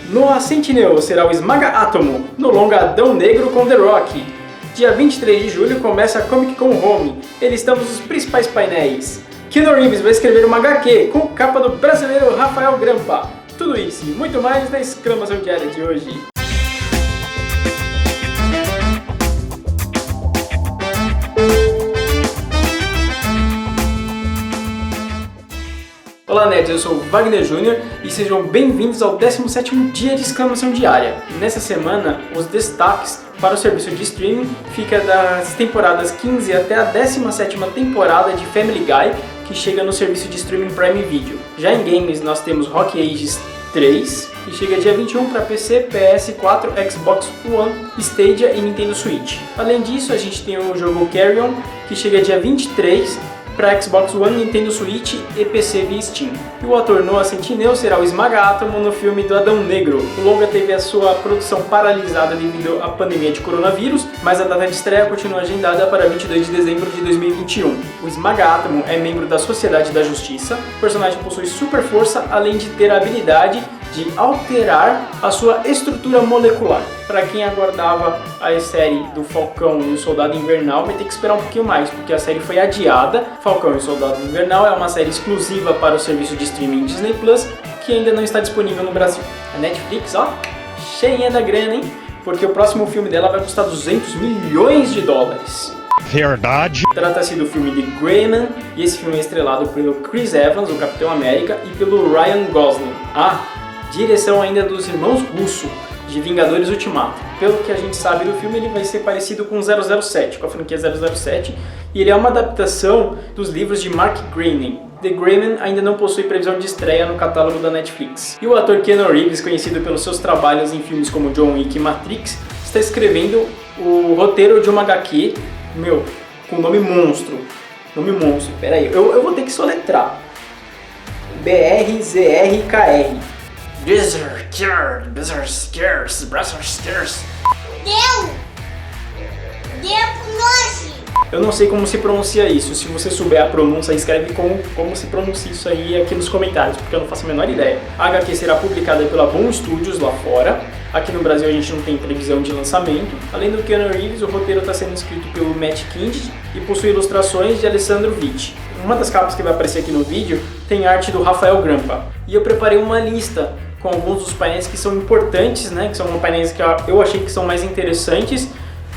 Noah Centineo será o Esmaga-Átomo no longa Adão Negro com The Rock. Dia 23 de julho começa a Comic Con Home. Eles estão nos principais painéis. Keanu Reeves vai escrever uma HQ com capa do brasileiro Rafael Grampa. Tudo isso e muito mais na exclamação diária de hoje. Olá nerds, eu sou o Wagner Júnior e sejam bem-vindos ao 17º dia de exclamação diária. Nessa semana, os destaques para o serviço de streaming fica das temporadas 15 até a 17ª temporada de Family Guy, que chega no serviço de streaming Prime Video. Já em games nós temos Rock Ages 3, que chega dia 21 para PC, PS4, Xbox One, Stadia e Nintendo Switch. Além disso, a gente tem o jogo Carry On, que chega dia 23 para Xbox One, Nintendo Switch e PC via Steam. E o ator Noah Centineo será o Esmaga-Átomo no filme do Adão Negro. O longa teve a sua produção paralisada devido à pandemia de coronavírus, mas a data de estreia continua agendada para 22 de dezembro de 2021. O Esmaga-Átomo é membro da Sociedade da Justiça. O personagem possui super força, além de ter a habilidade de alterar a sua estrutura molecular. Para quem aguardava a série do Falcão e o Soldado Invernal, vai ter que esperar um pouquinho mais, porque a série foi adiada. Falcão e o Soldado Invernal é uma série exclusiva para o serviço de streaming Disney Plus, que ainda não está disponível no Brasil. A Netflix, ó, cheinha da grana, hein? Porque o próximo filme dela vai custar 200 milhões de dólares. Verdade. Trata-se do filme The Gray Man, e esse filme é estrelado pelo Chris Evans, o Capitão América, e pelo Ryan Gosling. Direção ainda dos irmãos Russo, de Vingadores Ultimato. Pelo que a gente sabe do filme, ele vai ser parecido com 007, com a franquia 007, e ele é uma adaptação dos livros de Mark Groening. The Gray Man ainda não possui previsão de estreia no catálogo da Netflix. E o ator Keanu Reeves, conhecido pelos seus trabalhos em filmes como John Wick e Matrix, está escrevendo o roteiro de uma HQ, com nome monstro. Peraí, eu vou ter que soletrar. BRZRKR. Eu não sei como se pronuncia isso. Se você souber a pronúncia, escreve como se pronuncia isso aí aqui nos comentários, porque eu não faço a menor ideia. A HQ será publicada pela Boom Studios lá fora. Aqui no Brasil a gente não tem previsão de lançamento. Além do Keanu Reeves, o roteiro está sendo escrito pelo Matt Kindt e possui ilustrações de Alessandro Vitti. Uma das capas que vai aparecer aqui no vídeo tem arte do Rafael Grampa. E eu preparei uma lista com alguns dos painéis que são importantes, né? Que são painéis que eu achei que são mais interessantes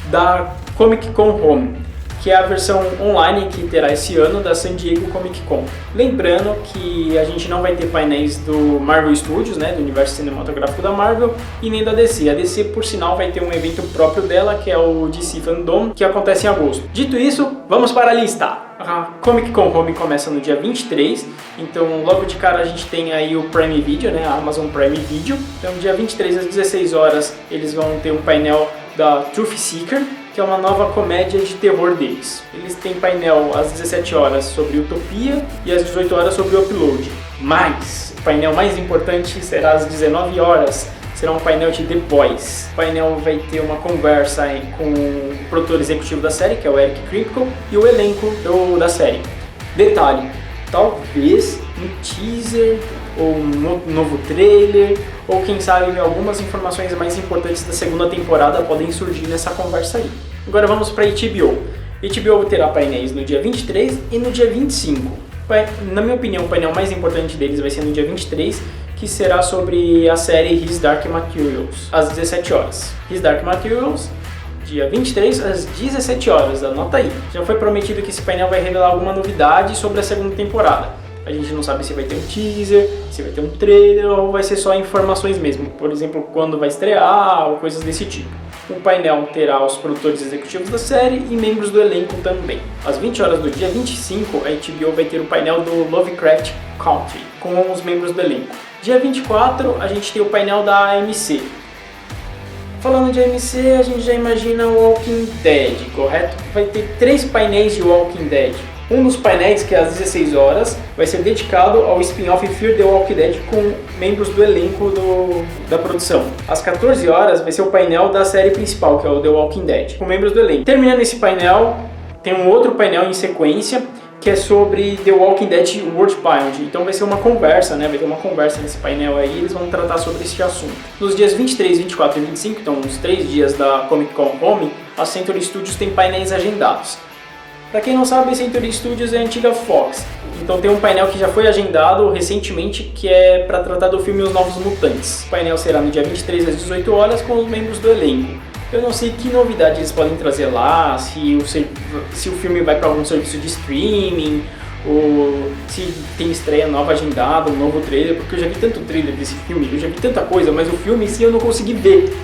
da Comic Con Home, que é a versão online que terá esse ano da San Diego Comic Con. Lembrando que a gente não vai ter painéis do Marvel Studios, né, do universo cinematográfico da Marvel, e nem da DC. A DC, por sinal, vai ter um evento próprio dela, que é o DC Fandom, que acontece em agosto. Dito isso, vamos para a lista! A Comic Con Home começa no dia 23, então logo de cara a gente tem aí o Prime Video, né, a Amazon Prime Video. Então dia 23 às 16 horas eles vão ter um painel da Truth Seeker, que é uma nova comédia de terror deles. Eles têm painel às 17 horas sobre Utopia e às 18 horas sobre o Upload. Mas o painel mais importante será às 19 horas. Será um painel de The Boys. O painel vai ter uma conversa com o produtor executivo da série, que é o Eric Kripke, e o elenco da série. Detalhe, talvez um teaser, ou um novo trailer, ou quem sabe algumas informações mais importantes da segunda temporada podem surgir nessa conversa aí. Agora vamos para a HBO. HBO terá painéis no dia 23 e no dia 25. Na minha opinião, o painel mais importante deles vai ser no dia 23, que será sobre a série His Dark Materials, às 17 horas. His Dark Materials, dia 23 às 17 horas, anota aí. Já foi prometido que esse painel vai revelar alguma novidade sobre a segunda temporada. A gente não sabe se vai ter um teaser, se vai ter um trailer ou vai ser só informações mesmo. Por exemplo, quando vai estrear ou coisas desse tipo. O painel terá os produtores executivos da série e membros do elenco também. Às 20 horas do dia 25, a HBO vai ter o painel do Lovecraft Country, com os membros do elenco. Dia 24, a gente tem o painel da AMC. Falando de AMC, a gente já imagina o Walking Dead, correto? Vai ter 3 painéis de Walking Dead. Um dos painéis, que é às 16 horas, vai ser dedicado ao spin-off Fear the Walking Dead com membros do elenco da produção. Às 14 horas vai ser o painel da série principal, que é o The Walking Dead, com membros do elenco. Terminando esse painel, tem um outro painel em sequência, que é sobre The Walking Dead World Beyond. Então vai ser uma conversa, né? Vai ter uma conversa nesse painel aí, eles vão tratar sobre esse assunto. Nos dias 23, 24 e 25, então os 3 dias da Comic Con Home, a Century Studios tem painéis agendados. Pra quem não sabe, a Century Studios é a antiga Fox. Então tem um painel que já foi agendado recentemente, que é para tratar do filme Os Novos Mutantes. O painel será no dia 23 às 18 horas com os membros do elenco. Eu não sei que novidade eles podem trazer lá, se o filme vai para algum serviço de streaming, ou se tem estreia nova agendada, um novo trailer, porque eu já vi tanto trailer desse filme, eu já vi tanta coisa, mas o filme em si eu não consegui ver.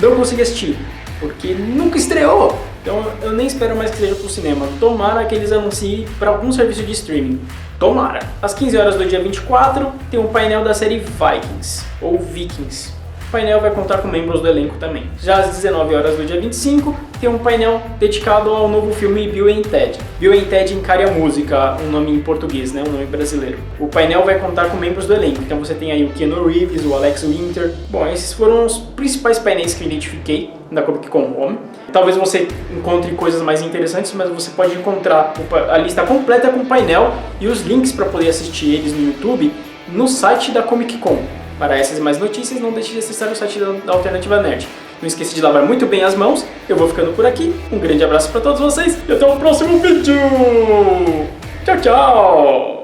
Não consegui assistir, porque nunca estreou. Então eu nem espero mais que seja pro cinema. Tomara que eles anunciem para algum serviço de streaming. Tomara. Às 15 horas do dia 24 tem um painel da série Vikings, ou Vikings. O painel vai contar com membros do elenco também. Já às 19 horas do dia 25, tem um painel dedicado ao novo filme Bill and Ted. Bill and Ted Encare a Música, um nome em português, né? Um nome brasileiro. O painel vai contar com membros do elenco. Então você tem aí o Keanu Reeves, o Alex Winter. Bom, esses foram os principais painéis que eu identifiquei da Comic Con Home. Talvez você encontre coisas mais interessantes, mas você pode encontrar a lista completa com o painel e os links para poder assistir eles no YouTube no site da Comic Con. Para essas e mais notícias, não deixe de acessar o site da Alternativa Nerd. Não esqueça de lavar muito bem as mãos. Eu vou ficando por aqui. Um grande abraço para todos vocês e até o próximo vídeo. Tchau, tchau!